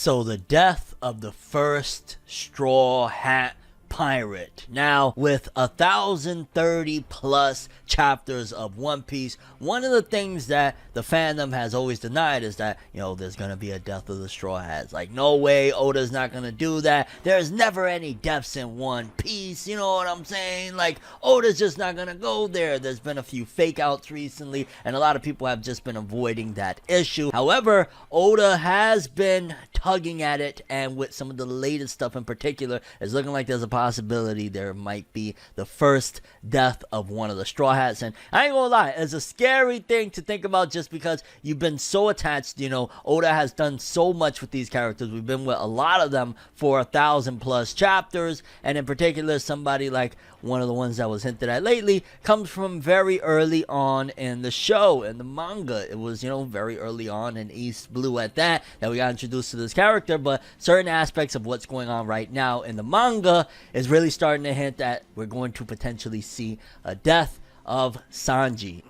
So the death of the first Straw Hat pirate. Now, with 1,030 plus chapters of One Piece, one of the things that the fandom has always denied is that, you know, there's gonna be a death of the Straw Hats. Like, no way, Oda's not gonna do that. There's never any deaths in One Piece, you know what I'm saying? Like, Oda's just not gonna go there. There's been a few fake outs recently, and a lot of people have just been avoiding that issue. However, Oda has been tugging at it, and with some of the latest stuff in particular, it's looking like there's a possibility there might be the first death of one of the Straw Hats. And I ain't gonna lie, it's a scary thing to think about just because you've been so attached. You know, Oda has done so much with these characters. We've been with a lot of them for 1,000 plus chapters, and in particular, somebody like one of the ones that was hinted at lately comes from very early on in the show, in the manga. It was, you know, very early on in East Blue at that we got introduced to this character, but certain aspects of what's going on right now in the manga is really starting to hint that we're going to potentially see a death of Sanji.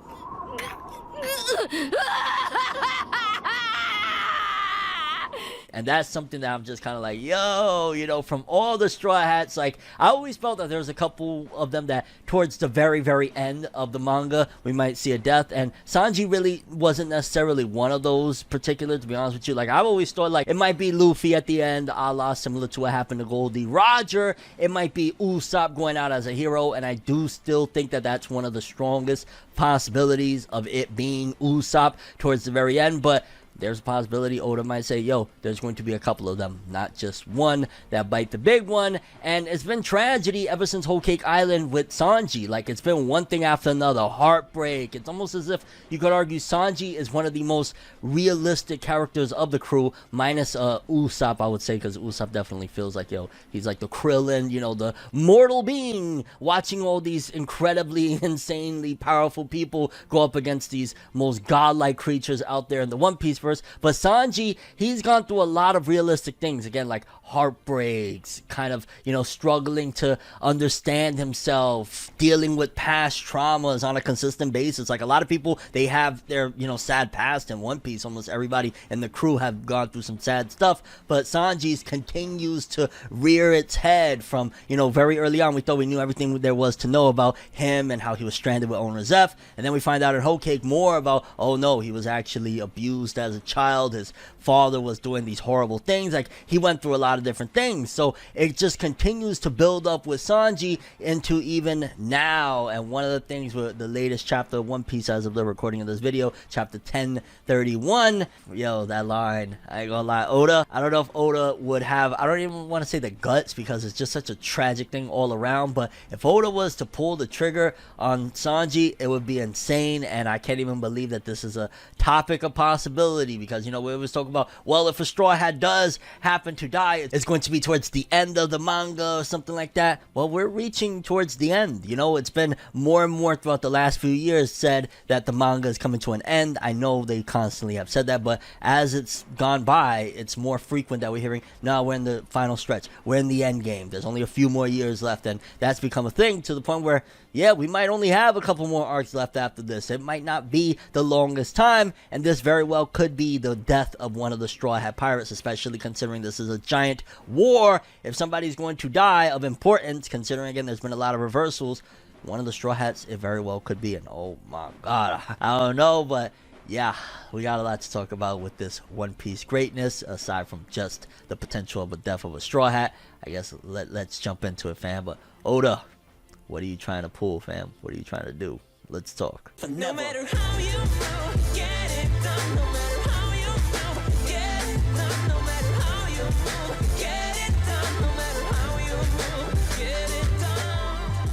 And that's something that I'm just kind of like, yo, you know, from all the Straw Hats, like, I always felt that there was a couple of them that towards the very, very end of the manga, we might see a death. And Sanji really wasn't necessarily one of those particular, to be honest with you. Like, I've always thought, like, it might be Luffy at the end, a la similar to what happened to Goldie Roger. It might be Usopp going out as a hero. And I do still think that that's one of the strongest possibilities of it being Usopp towards the very end. But there's a possibility Oda might say, yo, there's going to be a couple of them, not just one that bite the big one. And it's been tragedy ever since Whole Cake Island with Sanji. Like, it's been one thing after another. Heartbreak. It's almost as if you could argue Sanji is one of the most realistic characters of the crew, minus Usopp, I would say, because Usopp definitely feels like, yo, he's like the Krillin, you know, the mortal being, watching all these incredibly, insanely powerful people go up against these most godlike creatures out there in the One Piece verse. But Sanji, he's gone through a lot of realistic things, again, like heartbreaks, kind of, you know, struggling to understand himself, dealing with past traumas on a consistent basis. Like, a lot of people, they have their, you know, sad past in One Piece. Almost everybody in the crew have gone through some sad stuff, but Sanji's continues to rear its head from, you know, very early on. We thought we knew everything there was to know about him and how he was stranded with Owner Zeph, and then we find out in Whole Cake more about, oh no, he was actually abused as a child. His father was doing these horrible things. Like, he went through a lot of different things. So it just continues to build up with Sanji into even now. And one of the things with the latest chapter of One Piece as of the recording of this video, chapter 1031, yo, that line, I ain't gonna lie, Oda, I don't know if Oda would have, I don't even want to say the guts, because it's just such a tragic thing all around, but if Oda was to pull the trigger on Sanji, it would be insane. And I can't even believe that this is a topic of possibility, because, you know, we always talk about, well, if a Straw Hat does happen to die, it's going to be towards the end of the manga or something like that. Well, we're reaching towards the end. You know, it's been more and more throughout the last few years said that the manga is coming to an end. I know they constantly have said that, but as it's gone by, it's more frequent that we're hearing, no, we're in the final stretch, we're in the end game, there's only a few more years left. And that's become a thing to the point where, yeah, we might only have a couple more arcs left after this. It might not be the longest time, and this very well could be the death of one of the Straw Hat pirates, especially considering this is a giant war. If somebody's going to die of importance, considering, again, there's been a lot of reversals, one of the Straw Hats, it very well could be. And oh my god, I don't know, but yeah, we got a lot to talk about with this One Piece greatness, aside from just the potential of a death of a Straw Hat. I guess let's jump into it, fam. But Oda, what are you trying to pull, fam? What are you trying to do? Let's talk. No matter how you move, get it done. No matter how you move, get it done. No matter how you move, get it done. No matter how you move, get it done.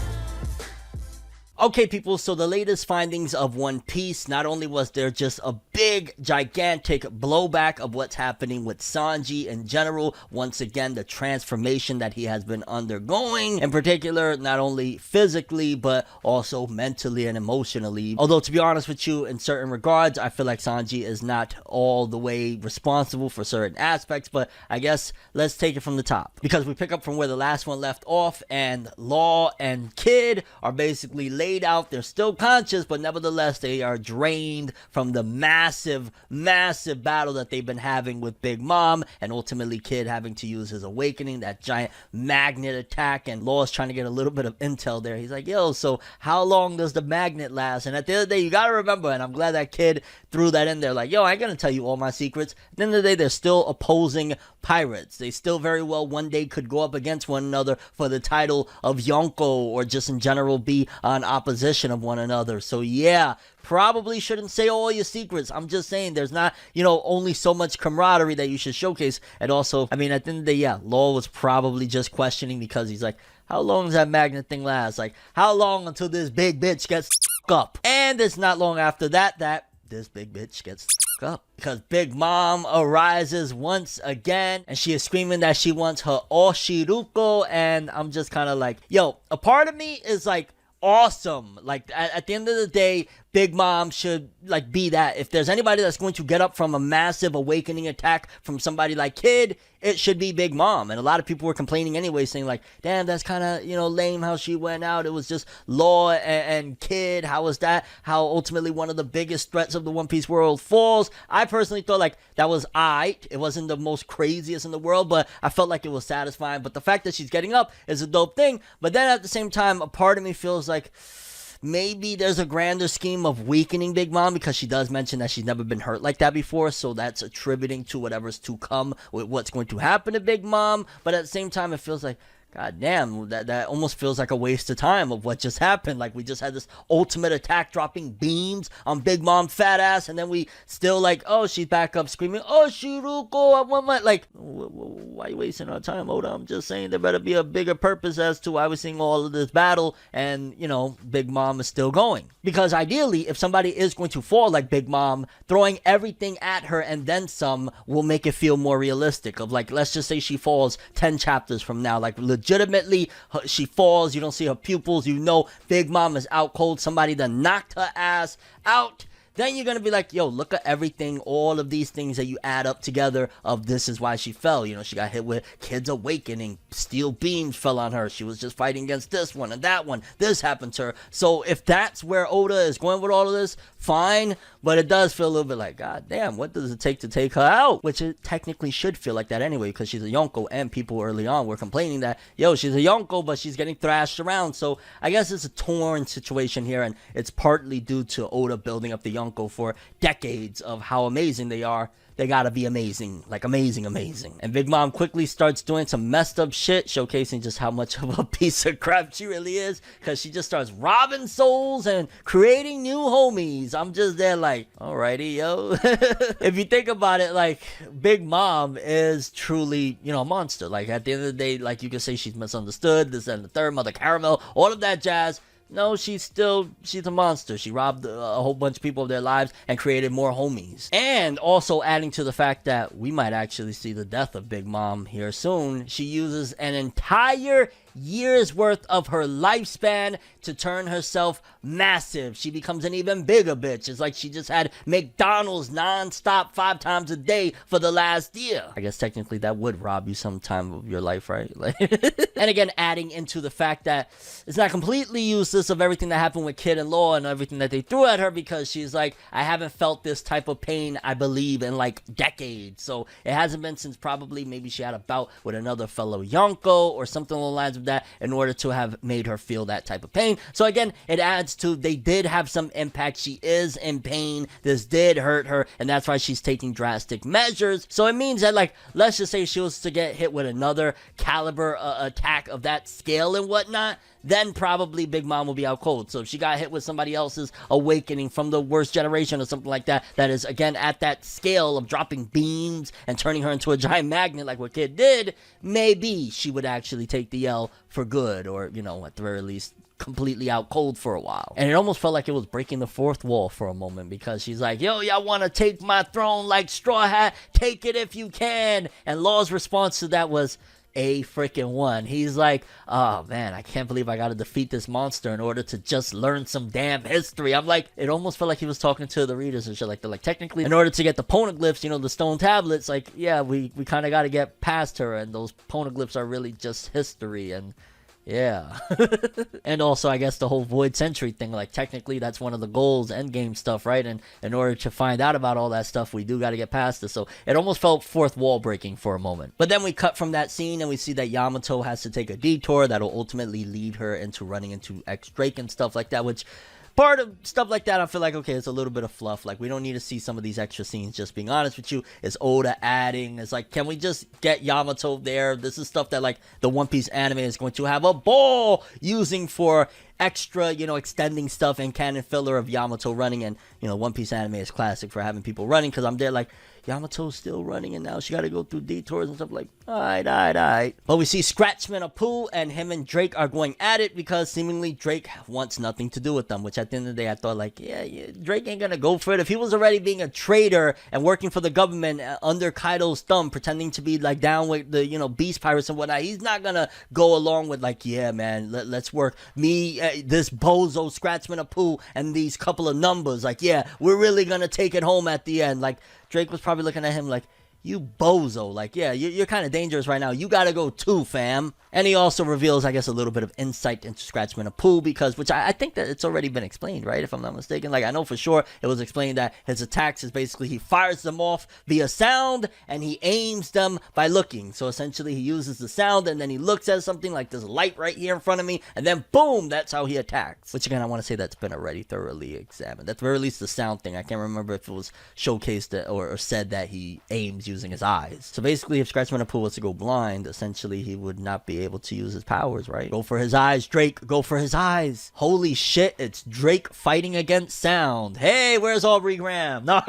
Okay, people, so the latest findings of One Piece, not only was there just a big, gigantic blowback of what's happening with Sanji in general, once again, the transformation that he has been undergoing, in particular, not only physically, but also mentally and emotionally. Although, to be honest with you, in certain regards, I feel like Sanji is not all the way responsible for certain aspects, but I guess let's take it from the top, because we pick up from where the last one left off, and Law and Kid are basically laid fade out. They're still conscious, but nevertheless, they are drained from the massive, massive battle that they've been having with Big Mom, and ultimately Kid having to use his awakening, that giant magnet attack. And Law's trying to get a little bit of intel there. He's like, yo, so how long does the magnet last? And at the end of the day, you gotta remember, and I'm glad that Kid threw that in there, like, yo, I ain't gonna tell you all my secrets. At the end of the day, they're still opposing pirates. They still very well one day could go up against one another for the title of Yonko, or just in general be on opposition of one another. So yeah, probably shouldn't say all your secrets. I'm just saying there's not, only so much camaraderie that you should showcase. And also, I mean, at the end of the day, yeah, Law was probably just questioning because he's like, how long does that magnet thing last? Like, how long until this big bitch gets up? And it's not long after that this big bitch gets up, because Big Mom arises once again, and she is screaming that she wants her Oshiruko. And I'm just kind of like, yo, a part of me is like, awesome. Like, at the end of the day, Big Mom should like be that. If there's anybody that's going to get up from a massive awakening attack from somebody like Kid, it should be Big Mom. And a lot of people were complaining anyway, saying like, damn, that's kind of, lame how she went out. It was just Law and Kid. How was that? How ultimately one of the biggest threats of the One Piece world falls. I personally thought like that was aight. It wasn't the most craziest in the world, but I felt like it was satisfying. But the fact that she's getting up is a dope thing. But then at the same time, a part of me feels like maybe there's a grander scheme of weakening Big Mom, because she does mention that she's never been hurt like that before, so that's attributing to whatever's to come with what's going to happen to Big Mom. But at the same time, it feels like, god damn, that almost feels like a waste of time of what just happened. Like, we just had this ultimate attack dropping beams on Big Mom fat ass, and then we still like, oh, she's back up screaming, oh, Shiruko, I want my, like, why are you wasting our time, Oda? I'm just saying there better be a bigger purpose as to why we're seeing all of this battle, and, Big Mom is still going. Because ideally, if somebody is going to fall like Big Mom, throwing everything at her and then some will make it feel more realistic. Of like, let's just say she falls 10 chapters from now, like legitimately she falls, you don't see her pupils, Big Mom is out cold, somebody that knocked her ass out. Then you're going to be like, yo, look at everything, all of these things that you add up together of this is why she fell. She got hit with Kid's awakening, steel beams fell on her, she was just fighting against this one and that one, this happened to her. So if that's where Oda is going with all of this, fine, but it does feel a little bit like, god damn, what does it take to take her out? Which it technically should feel like that anyway, because she's a Yonko, and people early on were complaining that, yo, she's a Yonko, but she's getting thrashed around. So I guess it's a torn situation here, and it's partly due to Oda building up the Yonko for decades of how amazing they are. They gotta be amazing, like amazing. And Big Mom quickly starts doing some messed up shit, showcasing just how much of a piece of crap she really is, because she just starts robbing souls and creating new homies. I'm just there like, alrighty, yo. If you think about it, like, Big Mom is truly, a monster. Like, at the end of the day, like, you could say she's misunderstood, this and the third, Mother Caramel, all of that jazz. No, she's a monster. She robbed a whole bunch of people of their lives and created more homies. And also adding to the fact that we might actually see the death of Big Mom here soon, she uses an entire years worth of her lifespan to turn herself massive. She becomes an even bigger bitch. It's like she just had McDonald's non-stop 5 times a day for the last year. I guess technically that would rob you some time of your life, right? And again, adding into the fact that it's not completely useless of everything that happened with Kid and Law and everything that they threw at her, because she's like, I haven't felt this type of pain, I believe, in like decades. So it hasn't been since probably maybe she had a bout with another fellow Yonko or something along the lines of that, in order to have made her feel that type of pain. So again, it adds to, they did have some impact. She is in pain. This did hurt her, and that's why she's taking drastic measures. So it means that, like, let's just say she was to get hit with another caliber attack of that scale and whatnot, then probably Big Mom will be out cold. So if she got hit with somebody else's awakening from the worst generation or something like that, that is, again, at that scale of dropping beams and turning her into a giant magnet like what Kid did, maybe she would actually take the L for good, or, at the very least, completely out cold for a while. And it almost felt like it was breaking the fourth wall for a moment, because she's like, yo, y'all want to take my throne like Strawhat? Take it if you can. And Law's response to that was, a freaking one. He's like, oh man, I can't believe I gotta defeat this monster in order to just learn some damn history. I'm like, it almost felt like he was talking to the readers and shit like that. Like, technically, in order to get the poneglyphs, the stone tablets, like, yeah, we kind of got to get past her, and those poneglyphs are really just history. And Yeah. And also, I guess the whole Void Century thing, like, technically that's one of the goals, endgame stuff, right? And in order to find out about all that stuff, we do got to get past it. So it almost felt fourth wall breaking for a moment. But then we cut from that scene and we see that Yamato has to take a detour that'll ultimately lead her into running into X-Drake and stuff like that, which... part of stuff like that, I feel like, okay, it's a little bit of fluff. Like, we don't need to see some of these extra scenes, just being honest with you. It's Oda adding. It's like, can we just get Yamato there? This is stuff that, like, the One Piece anime is going to have a ball using for extra, you know, extending stuff and canon filler of Yamato running. And, you know, One Piece anime is classic for having people running, because I'm there like, Yamato's still running and now she gotta go through detours and stuff. Like, alright. But we see Scratchman Apu and him and Drake are going at it because seemingly Drake wants nothing to do with them, which at the end of the day I thought, like, yeah, Drake ain't gonna go for it. If he was already being a traitor and working for the government under Kaido's thumb, pretending to be like down with the, you know, beast pirates and whatnot, he's not gonna go along with like, yeah man, let's work me, this bozo Scratchman Apu and these couple of numbers, like, yeah, we're really gonna take it home at the end. Like, Drake was probably looking at him like, you bozo, like, yeah, you're kind of dangerous right now. You gotta go too, fam. And he also reveals, I guess, a little bit of insight into Scratchman Apu, because, which I think that it's already been explained, right? If I'm not mistaken. Like, I know for sure it was explained that his attacks is basically he fires them off via sound and he aims them by looking. So essentially he uses the sound and then he looks at something like there's a light right here in front of me and then boom, that's how he attacks. Which again, I want to say that's been already thoroughly examined. At the very least, the sound thing. I can't remember if it was showcased or said that he aims using his eyes. So basically, if Scratchman Apu was to go blind, essentially he would not be able to use his powers, right? Go for his eyes, Drake. Go for his eyes. Holy shit, it's Drake fighting against sound. Hey, where's Aubrey Graham? No.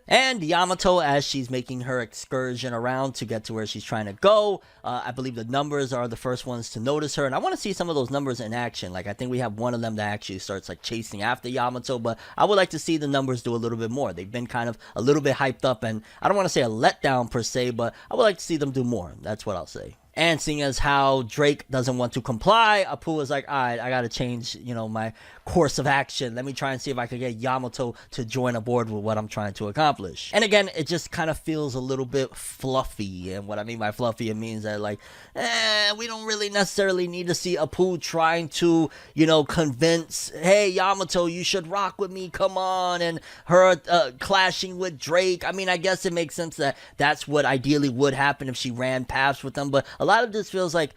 And Yamato, as she's making her excursion around to get to where she's trying to go, I believe the numbers are the first ones to notice her, and I want to see some of those numbers in action. Like, I think we have one of them that actually starts like chasing after Yamato, but I would like to see the numbers do a little bit more. They've been kind of a little bit hyped up, and I don't want to say a letdown per se, but I would like to see them do more. That's what I'll say. And seeing as how Drake doesn't want to comply, Apu is like, alright, I gotta change, you know, my course of action. Let me try and see if I can get Yamato to join aboard with what I'm trying to accomplish. And again, it just kind of feels a little bit fluffy. And what I mean by fluffy, it means that, like, we don't really necessarily need to see Apu trying to, you know, convince, hey, Yamato, you should rock with me, come on, and her clashing with Drake. I mean, I guess it makes sense that that's what ideally would happen if she ran paths with them, but a lot of this feels like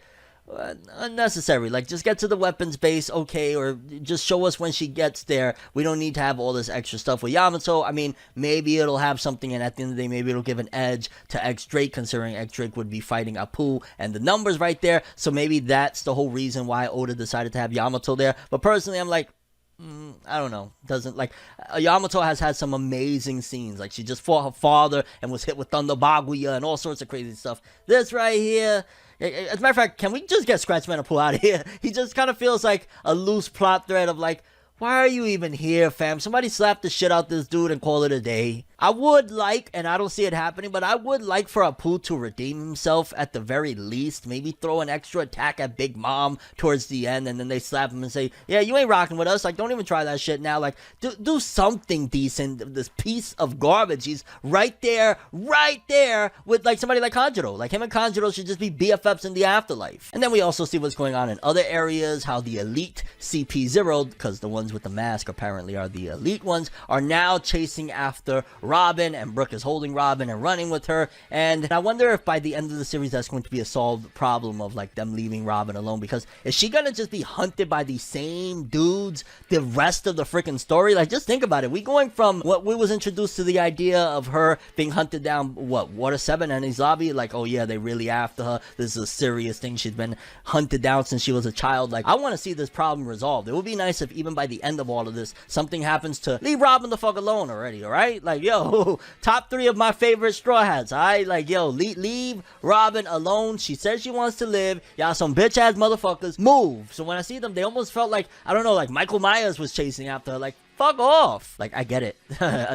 unnecessary. Like, just get to the weapons base, okay, or just show us when she gets there. We don't need to have all this extra stuff with Yamato. I mean, maybe it'll have something, and at the end of the day, maybe it'll give an edge to X-Drake, considering X-Drake would be fighting Apu, and the numbers right there, so maybe that's the whole reason why Oda decided to have Yamato there. But personally, I'm like, I don't know. Doesn't, like, Yamato has had some amazing scenes. Like, she just fought her father and was hit with Thunder Baguya and all sorts of crazy stuff. This right here, as a matter of fact, can we just get Scratchman Apu out of here? He just kind of feels like a loose plot thread of like, why are you even here, fam? Somebody slap the shit out this dude and call it a day. I would like, and I don't see it happening, but I would like for Apu to redeem himself at the very least. Maybe throw an extra attack at Big Mom towards the end, and then they slap him and say, yeah, you ain't rocking with us. Like, don't even try that shit now. Like, do something decent. This piece of garbage. He's right there with, like, somebody like Kanjuro. Like, him and Kanjuro should just be BFFs in the afterlife. And then we also see what's going on in other areas, how the elite CP0, because the ones with the mask apparently are the elite ones, are now chasing after Robin, and Brooke is holding Robin and running with her. And I wonder if by the end of the series that's going to be a solved problem of, like, them leaving Robin alone, because is she gonna just be hunted by these same dudes the rest of the freaking story? Like, just think about it. We going from what we was introduced to the idea of her being hunted down, what, Water 7 and his lobby, like, oh yeah, they really after her, this is a serious thing, she's been hunted down since she was a child. Like, I want to see this problem resolved. It would be nice if even by the end of all of this, something happens to leave Robin the fuck alone already, alright? Like, yo, top 3 of my favorite Straw Hats, alright? Like, yo, leave Robin alone. She says she wants to live. Y'all some bitch ass motherfuckers. Move. So when I see them, they almost felt like, I don't know, like Michael Myers was chasing after her. Like, fuck off. Like, I get it.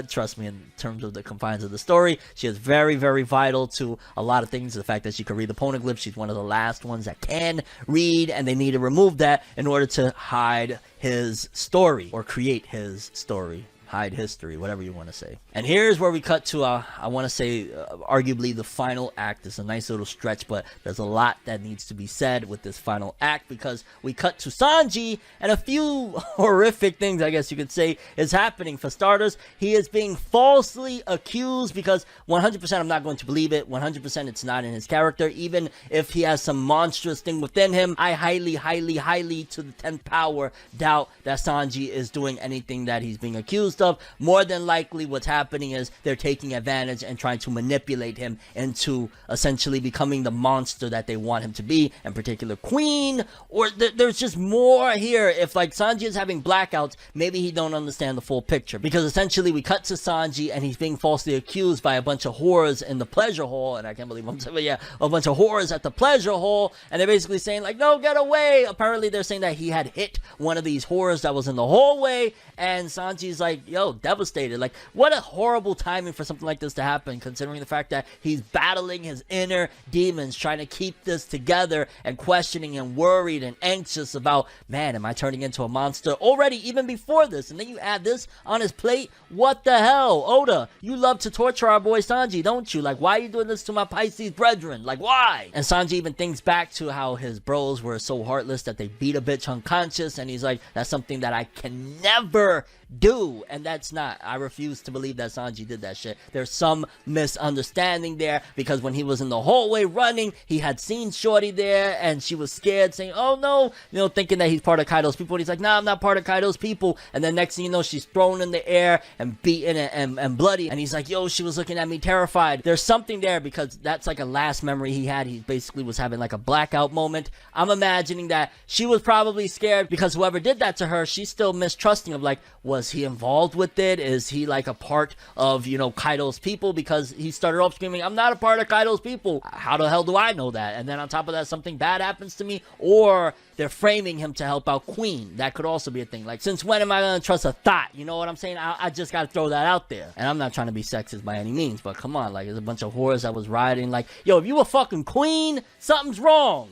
Trust me, in terms of the confines of the story, she is very, very vital to a lot of things. The fact that she can read the poneglyph, she's one of the last ones that can read, and they need to remove that in order to hide his story, or create his story. hide history, whatever you want to say. And here's where we cut to, I want to say, arguably the final act. It's a nice little stretch, but there's a lot that needs to be said with this final act, because we cut to Sanji, and a few horrific things, I guess you could say, is happening. For starters, he is being falsely accused, because 100% I'm not going to believe it. 100% it's not in his character. Even if he has some monstrous thing within him, I highly, highly, highly to the 10th power doubt that Sanji is doing anything that he's being accused of. More than likely what's happening is they're taking advantage and trying to manipulate him into essentially becoming the monster that they want him to be, in particular Queen, or there's just more here. If like Sanji is having blackouts, maybe he don't understand the full picture, because essentially we cut to Sanji and he's being falsely accused by a bunch of whores in the pleasure hall, and I can't believe I'm saying, but yeah, a bunch of whores at the pleasure hall, and they're basically saying like, no, get away. Apparently they're saying that he had hit one of these whores that was in the hallway, and Sanji's like, yo, devastated. Like, what a horrible timing for something like this to happen, considering the fact that he's battling his inner demons, trying to keep this together, and questioning and worried and anxious about, man, am I turning into a monster already, even before this? And then you add this on his plate. What the hell? Oda, you love to torture our boy Sanji, don't you? Like, why are you doing this to my Pisces brethren? Like, why? And Sanji even thinks back to how his bros were so heartless that they beat a bitch unconscious, and he's like, that's something that I can never do. And that's not, I refuse to believe that Sanji did that shit. There's some misunderstanding there, because when he was in the hallway running, he had seen Shorty there, and she was scared, saying, oh no, you know, thinking that he's part of Kaido's people. And he's like, nah, I'm not part of Kaido's people. And then next thing you know, she's thrown in the air and beaten and bloody, and he's like, yo, she was looking at me terrified. There's something there, because that's like a last memory he had. He basically was having like a blackout moment. I'm imagining that she was probably scared, because whoever did that to her, she's still mistrusting of like, was he involved with it? Is he like a part of, you know, Kaido's people? Because he started off screaming, I'm not a part of Kaido's people. How the hell do I know that? And then on top of that, something bad happens to me, or they're framing him to help out Queen. That could also be a thing. Like, since when am I going to trust a thought? You know what I'm saying? I just got to throw that out there. And I'm not trying to be sexist by any means, but come on, like, there's a bunch of whores that was riding like, yo, if you a fucking queen, something's wrong.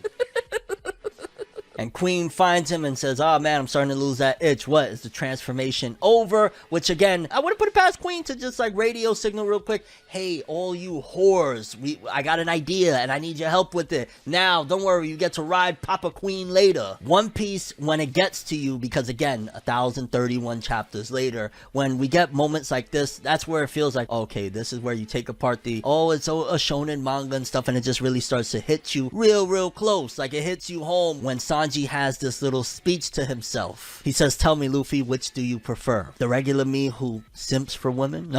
And Queen finds him and says, oh man, I'm starting to lose that itch. What, is the transformation over? Which again, I wouldn't put it past Queen to just like radio signal real quick, hey, all you whores, I got an idea and I need your help with it. Now, don't worry, you get to ride Papa Queen later. One Piece, when it gets to you, because again, 1031 chapters later, when we get moments like this, that's where it feels like, okay, this is where you take apart the, oh, it's a shonen manga and stuff, and it just really starts to hit you real close. Like, it hits you home when Sanji has this little speech to himself. He says, tell me, Luffy, which do you prefer? The regular me who simps for women?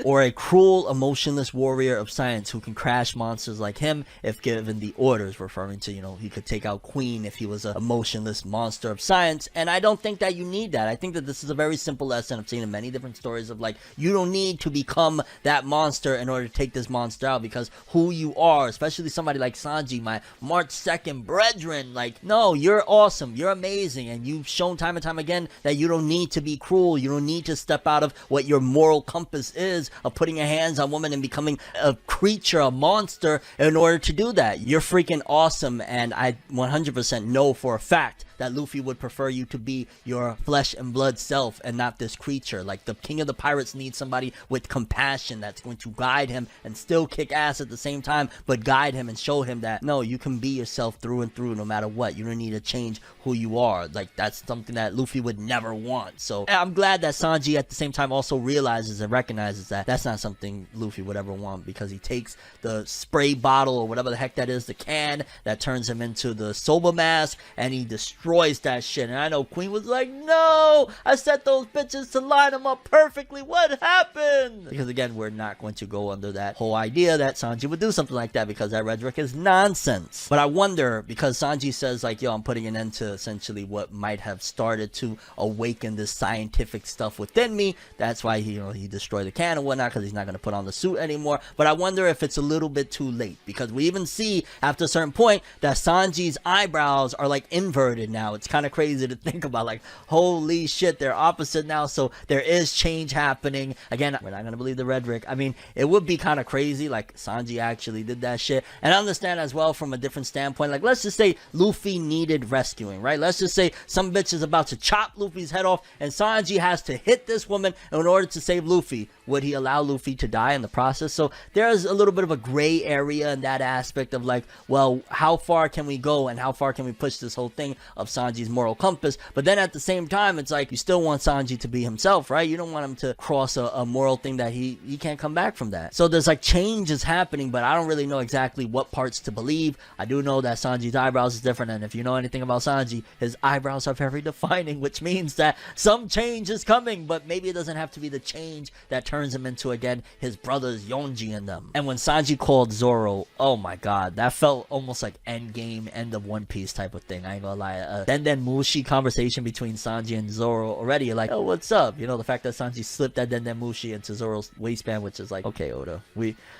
Or a cruel, emotionless warrior of science who can crash monsters like him if given the orders, referring to, you know, he could take out Queen if he was an emotionless monster of science. And I don't think that you need that. I think that this is a very simple lesson I've seen in many different stories of like, you don't need to become that monster in order to take this monster out, because who you are, especially somebody like Sanji, my March 2nd brethren, like, no, you're awesome, you're amazing, and you've shown time and time again that you don't need to be cruel, you don't need to step out of what your moral compass is of putting your hands on women and becoming a creature, a monster, in order to do that. You're freaking awesome, and I 100% know for a fact that Luffy would prefer you to be your flesh and blood self and not this creature. Like, the king of the pirates needs somebody with compassion that's going to guide him and still kick ass at the same time, but guide him and show him that, no, you can be yourself through and through no matter what. You don't need to change who you are. Like, that's something that Luffy would never want. So I'm glad that Sanji at the same time also realizes and recognizes that that's not something Luffy would ever want, because he takes the spray bottle or whatever the heck that is, the can that turns him into the soba mask, and he destroys that shit. And I know Queen was like, no, I set those bitches to line them up perfectly. What happened? Because again, we're not going to go under that whole idea that Sanji would do something like that, because that rhetoric is nonsense. But I wonder, because Sanji says like, yo, I'm putting an end to essentially what might have started to awaken this scientific stuff within me. That's why he destroyed the can and whatnot, because he's not going to put on the suit anymore. But I wonder if it's a little bit too late, because we even see after a certain point that Sanji's eyebrows are like inverted now. It's kind of crazy to think about, like, holy shit, they're opposite now, so there is change happening. Again, we're not gonna believe the rhetoric. I mean, it would be kind of crazy, like, Sanji actually did that shit. And I understand as well from a different standpoint, like, let's just say Luffy needed rescuing, right? Let's just say some bitch is about to chop Luffy's head off, and Sanji has to hit this woman in order to save Luffy. Would he allow Luffy to die in the process? So there's a little bit of a gray area in that aspect of, like, well, how far can we go and how far can we push this whole thing of Sanji's moral compass? But then at the same time, it's like, you still want Sanji to be himself, right? You don't want him to cross a moral thing that he can't come back from that. So there's like changes happening, but I don't really know exactly what parts to believe. I do know that Sanji's eyebrows is different, and if you know anything about Sanji, his eyebrows are very defining, which means that some change is coming, but maybe it doesn't have to be the change that turns him into, again, his brothers Yonji and them. And when Sanji called Zoro, oh my god, that felt almost like Endgame, end of One Piece type of thing. I ain't gonna lie. Then Mushi conversation between Sanji and Zoro already, you're like, oh, what's up? You know, the fact that Sanji slipped that Den Mushi into Zoro's waistband, which is like, okay, Oda,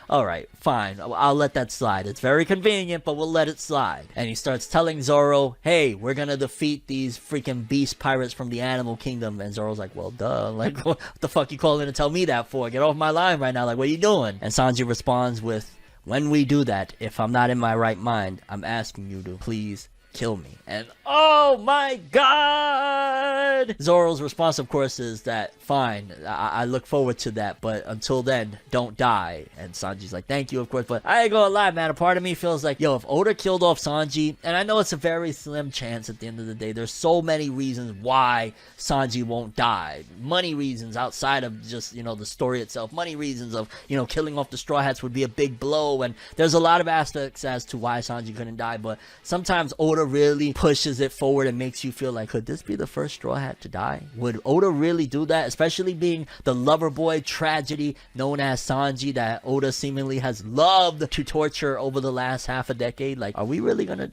alright, fine, I'll let that slide. It's very convenient, but we'll let it slide. And he starts telling Zoro, hey, we're gonna defeat these freaking beast pirates from the animal kingdom. And Zoro's like, well, duh, like, what the fuck you calling to tell me that for? Get off my line right now, like, what are you doing? And Sanji responds with, when we do that, if I'm not in my right mind, I'm asking you to please kill me. And oh my god, Zoro's response, of course, is that fine, I look forward to that, but until then, don't die. And Sanji's like, thank you, of course, but I ain't gonna lie, man, a part of me feels like, yo, if Oda killed off Sanji, and I know it's a very slim chance at the end of the day, there's so many reasons why Sanji won't die. Money reasons outside of just, you know, the story itself. Money reasons of, you know, killing off the Straw Hats would be a big blow, and there's a lot of aspects as to why Sanji couldn't die, but sometimes Oda really pushes it forward and makes you feel like, could this be the first Straw Hat to die? Would Oda really do that? Especially being the lover boy tragedy known as Sanji that Oda seemingly has loved to torture over the last half a decade. Like, are we really gonna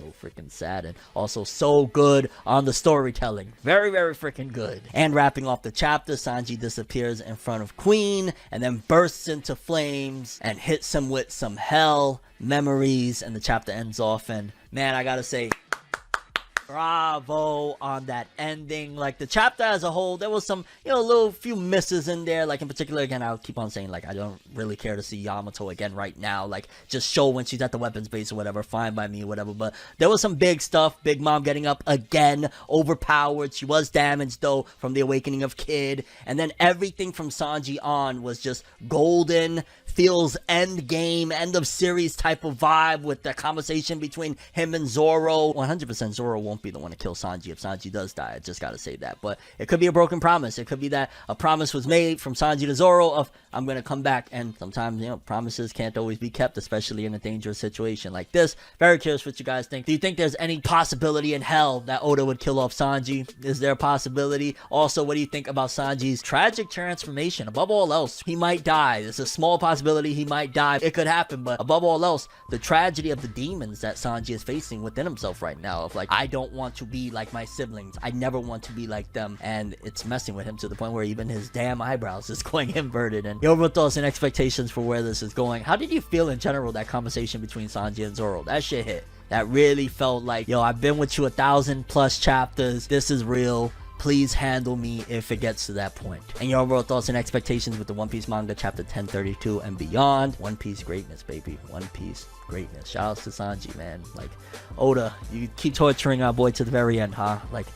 so freaking sad, and also so good on the storytelling. Very, very freaking good. And wrapping off the chapter, Sanji disappears in front of Queen and then bursts into flames and hits him with some hell memories, and the chapter ends off. And man, I gotta say, bravo on that ending. Like, the chapter as a whole, there was some, you know, little few misses in there. Like, in particular, again, I'll keep on saying, like, I don't really care to see Yamato again right now. Like, just show when she's at the weapons base or whatever, fine by me, whatever. But there was some big stuff. Big Mom getting up again, overpowered. She was damaged, though, from the awakening of Kid. And then everything from Sanji on was just golden. Feels end game, end of series type of vibe with the conversation between him and Zoro. 100% Zoro won't be the one to kill Sanji if Sanji does die. I just gotta say that. But it could be a broken promise. It could be that a promise was made from Sanji to Zoro of, I'm gonna come back. And sometimes, you know, promises can't always be kept, especially in a dangerous situation like this. Very curious what you guys think. Do you think there's any possibility in hell that Oda would kill off Sanji? Is there a possibility? Also, what do you think about Sanji's tragic transformation? Above all else, he might die. There's a small possibility he might die. It could happen, but above all else, the tragedy of the demons that Sanji is facing within himself right now of, like, I don't want to be like my siblings. I never want to be like them. And it's messing with him to the point where even his damn eyebrows is going inverted. And your overall thoughts and expectations for where this is going. How did you feel in general, that conversation between Sanji and Zoro? That shit hit. That really felt like, yo, I've been with you 1,000+ chapters. This is real. Please handle me if it gets to that point. And your overall thoughts and expectations with the One Piece manga chapter 1032 and beyond. One Piece greatness, baby. One Piece greatness. Shout outs to Sanji, man. Like, Oda, you keep torturing our boy to the very end, huh? Like,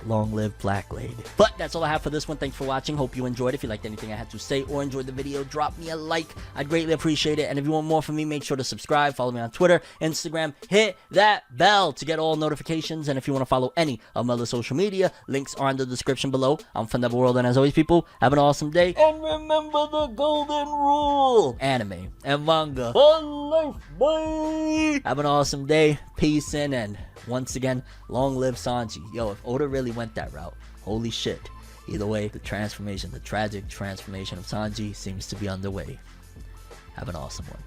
long live Black Lady. But that's all I have for this one. Thanks for watching. Hope you enjoyed. If you liked anything I had to say or enjoyed the video, drop me a like. I'd greatly appreciate it. And if you want more from me, make sure to subscribe. Follow me on Twitter, Instagram. Hit that bell to get all notifications. And if you want to follow any of my other social media, links are in the description below. I'm ForneverWorld, and as always, people, have an awesome day. And remember the golden rule. Anime and manga for life, boy. Have an awesome day. Peace in, and once again, long live Sanji. Yo, if Oda really went that route, holy shit. Either way, the transformation, the tragic transformation of Sanji seems to be underway. Have an awesome one.